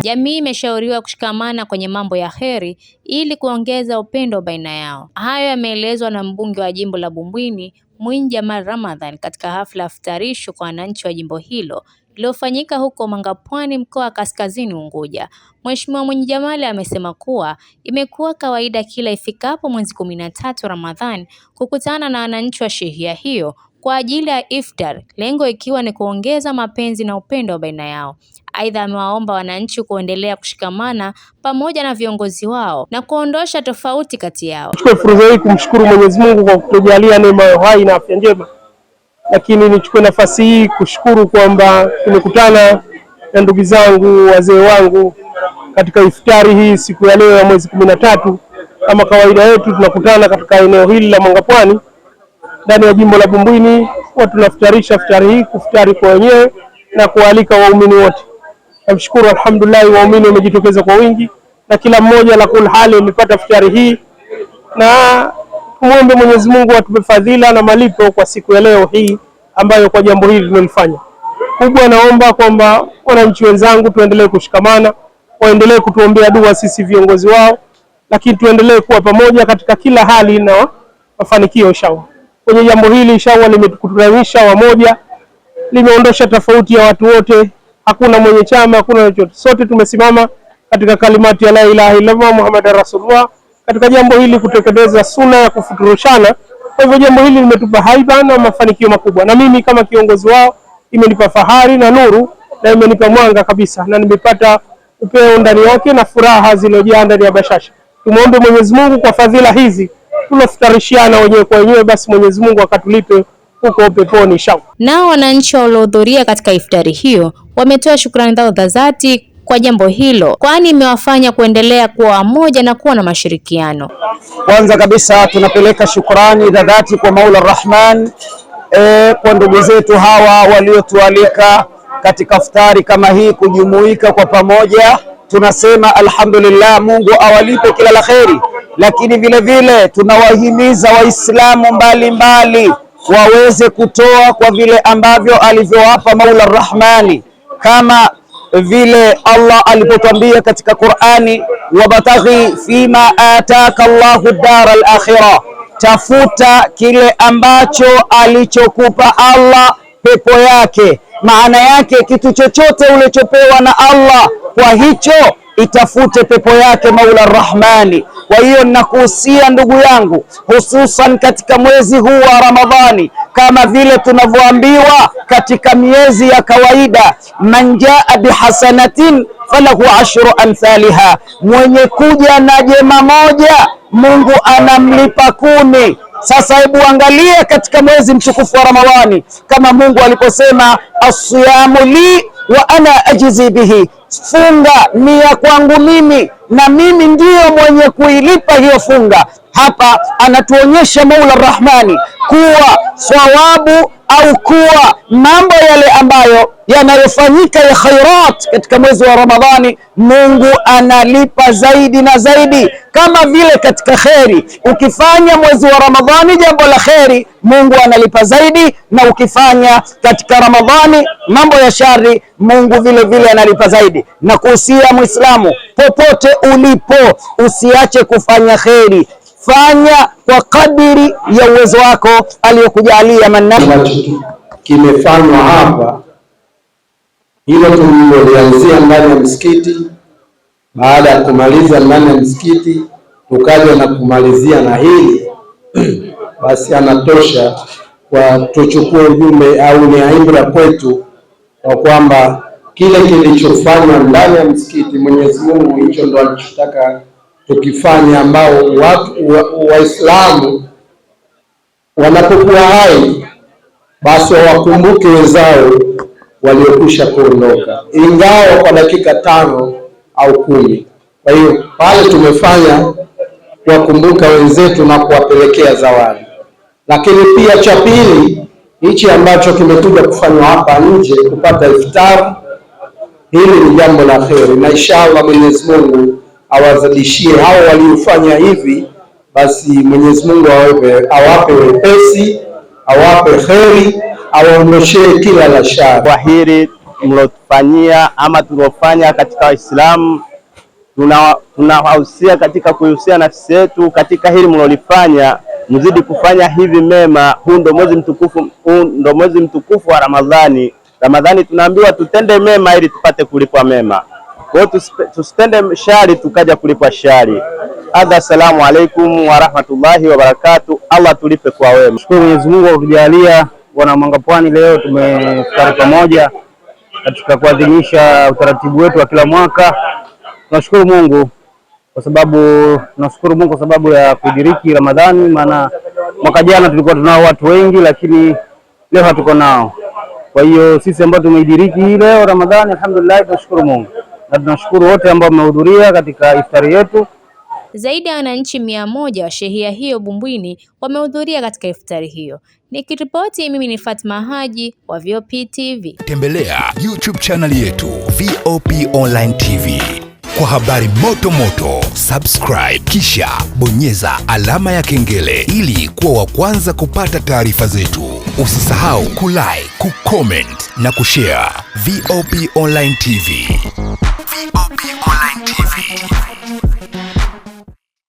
Jamii imeshauriwa kushikamana kwenye mambo ya kheri ili kuongeza upendo baina yao. Hayo yameelezwa na mbunge wa jimbo la Bumbwini Mwinyi Jamal Ramadhan katika hafla ya iftarisho kwa wananchi wa jimbo hilo iliyofanyika huko Mangapwani, mkoa wa Kaskazini Unguja. Mheshimiwa Mwinyi Jamal amesema kuwa imekuwa kawaida kila ifikapo mwezi 13 Ramadhan kukutana na wananchi wa shehia hiyo kwa ajili ya iftar, lengo ikiwa ni kuongeza mapenzi na upendo baina yao. Aidha, amewaomba wananchi kuendelea kushikamana pamoja na viongozi wao na kuondosha tofauti kati yao. Nichukue fursa hii kumshukuru Mwenyezi Mungu kwa kutujalia neema ya uhai na afya njema, lakini nichukue nafasi hii kushukuru kwamba tumekutana na ndugu zangu, wazee wangu katika iftari hii siku ya leo ya mwezi 13. Kama kawaida yetu tunakutana katika eneo hili la Mangapwani ndani ya jimbo la Bumbwini, tunafutarisha iftari hii, kufutari kwa wenyewe na kualika waumini wote. Namshukuru alhamdulillah, waumini wamejitokeza kwa wingi na kila mmoja la kul hali amepata iftari hii, na muombe Mwenyezi Mungu atupe fadhila na malipo kwa siku ya leo hii ambayo kwa jambo hili tumelifanya kubwa. Naomba kwamba wananchi wenzangu tuendelee kushikamana, waendelee kutuombea dua sisi viongozi wao, lakini tuendelee kuwa pamoja katika kila hali na mafanikio inshallah. Kwenye jambo hili inshallah limetukutanisha wamoja, limeondosha tofauti ya watu wote, hakuna mwenye chama, hakuna chochote. Sote tumesimama katika kalimati ya la ilaha illallah Muhammadur Rasulullah katika jambo hili kutekeleza sunna ya kufuturushana. Kwa hivyo jambo hili limetupa haiba na mafanikio makubwa, na mimi kama kiongozi wao imenipa fahari na nuru na imenipa mwanga kabisa, na nimepata upeo ndani yake na furaha zilizojaa ndani ya bashasha. Tumuombe Mwenyezi Mungu kwa fadhila hizi tunafutarishiana wenyewe kwa wenyewe, basi Mwenyezi Mungu akatulipe huko peponi inshallah. Nao wananchi waliohudhuria katika iftari hiyo wametoa shukrani zao za dhati kwa jambo hilo, kwani imewafanya kuendelea kuwa wamoja na kuwa na mashirikiano. Kwanza kabisa tunapeleka shukrani za dhati kwa Mola Rahman kwa ndugu zetu hawa waliotualika katika iftari kama hii kujumuika kwa pamoja. Tunasema alhamdulillah, Mungu awalipe kila la kheri, lakini vile vile tunawahimiza Waislamu mbalimbali waweze kutoa kwa vile ambavyo alivyowapa Mola Rahmani, kama vile Allah alipotwambia katika Qur'ani, wabataghi fima ataka Allahu dara al-akhirah, tafuta kile ambacho alichokupa Allah, pepo yake. Maana yake kitu chochote ulichopewa na Allah, kwa hicho itafute pepo yake Mola Rahmani. Kwa hiyo nakuhusia ndugu yangu, hususan katika mwezi huu wa Ramadhani, kama vile tunavyoambiwa katika miezi ya kawaida, man jaa bihasanatin falahu 10 amthaliha, mwenye kuja na jema moja Mungu anamlipa 10. Sasa hebu angalia katika mwezi mtukufu wa Ramadhani, kama Mungu aliposema as-siyamu li wa ana ajzi bihi, funga ni ya kwangu mimi na mimi ndiyo mwenye kuilipa hiyo funga. Hapa anatuonyesha Mola Rahmani kuwa thawabu au kuwa mambo yale ambayo yanayofanyika ya khairat katika mwezi wa Ramadhani, Mungu analipa zaidi na zaidi. Kama vile katika kheri, ukifanya mwezi wa Ramadhani jambo la kheri, Mungu analipa zaidi, na ukifanya katika Ramadhani mambo ya shari, Mungu vile vile analipa zaidi. Na kuhusia Muislamu, popote ulipo usiache kufanya kheri, fanya kwa kadiri ya uwezo wako aliyokujalia. Kimefanywa hapa hilo tulianzia ndani ya msikiti, baada ya kumaliza ndani ya msikiti tukaja na kumalizia na hili basi anatosha kwa tuchukue ujumbe au ni aibra kwetu kwa kwamba kile kilichofanywa ndani ya msikiti Mwenyezi Mungu hicho ndo anachotaka tukifanya, ambao watu Waislamu wanapokuwa hai basi wakumbuke wenzao waliokwisha kuondoka, ingawa kwa dakika 5 au 10. Kwa hiyo pale tumefanya kuwakumbuka wenzetu na kuwapelekea zawadi. Lakini pia cha pili, hichi ambacho kimekuja kufanywa hapa nje kupata iftar, hili ni jambo la kheri, na inshallah Mwenyezi Mungu awazidishie hao waliofanya hivi. Basi Mwenyezi Mungu awape wepesi, awape kheri, awaondoshee kila la shari. Kwa hili mlotufanyia ama tuliofanya katika Waislamu. Tunawahusia katika kuhusia nafsi yetu katika hili mlolifanya, mzidi kufanya hivi mema. Huu ndo mwezi mtukufu wa Ramadhani. Ramadhani tunaambiwa tutende mema ili tupate kulipwa mema. Kwa hiyo tusitende shari tukaja kulipwa shari. Assalamu alaikum wa rahmatullahi wa barakatuh. Allah tulipe kwa wema. Shukuru Mwenyezi Mungu kwa kutujalia wana Mwanga Pwani leo tumekutana pamoja katika kuadhimisha utaratibu wetu wa kila mwaka. Tunashukuru Mungu kwa sababu ya kudiriki Ramadhani, maana mwaka jana tulikuwa tunao watu wengi lakini leo hatuko nao. Kwa hiyo sisi ambao tumeidiriki leo Ramadhani, alhamdulillah, tunashukuru Mungu na tunashukuru wote ambao wamehudhuria katika iftari yetu. Zaidi ya wananchi 100 wa shehia hiyo Bumbwini wamehudhuria katika iftari hiyo. Nikiripoti mimi ni Fatma Haji wa VOP TV. Tembelea YouTube channel yetu VOP Online TV kwa habari moto moto. Subscribe kisha bonyeza alama ya kengele ili kuwa wa kwanza kupata taarifa zetu. Usisahau kulike, kucomment na kushare. VOP Online TV.